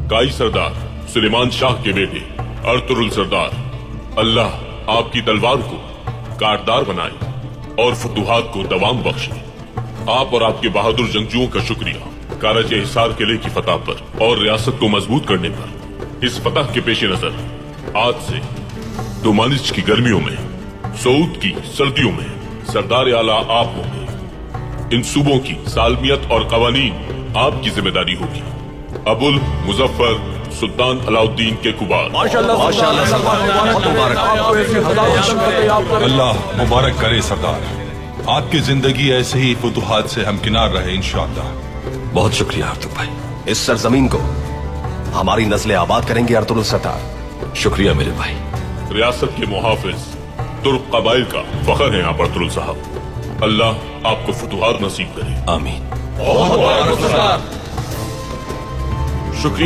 काई सरदार सुलेमान शाह के बेटे अर्तुरुल सरदार, अल्लाह आपकी तलवार को कारदार बनाए और फतूहात को दवाम बख्शे। आप और आपके बहादुर जंगजुओं का शुक्रिया कारज हिसार किले की फतह पर और रियासत को मजबूत करने पर। इस फतह के पेश नजर आज से दुमानिच की गर्मियों में, सऊद की सर्दियों में सरदार आला आप होंगे। इन सूबों की सालमियत और कवानीन आपकी जिम्मेदारी होगी। अबुल मुजफ्फर सुल्तान अलाउद्दीन के कुबार। अल्लाह मुबारक करे सरदार, आपकी जिंदगी ऐसे ही फतूहात से हमकिनार रहे इंशाअल्लाह। बहुत शुक्रिया अर्तुल भाई। इस सरजमीन को हमारी नस्लें आबाद करेंगे अर्तुल सरदार। शुक्रिया मेरे भाई। रियासत के मुहाफिज तुर्क कबाइल का फख्र है आप अर्तुल साहब। अल्लाह आपको फतूहात नसीब करे। आमीन। शुक्रिया।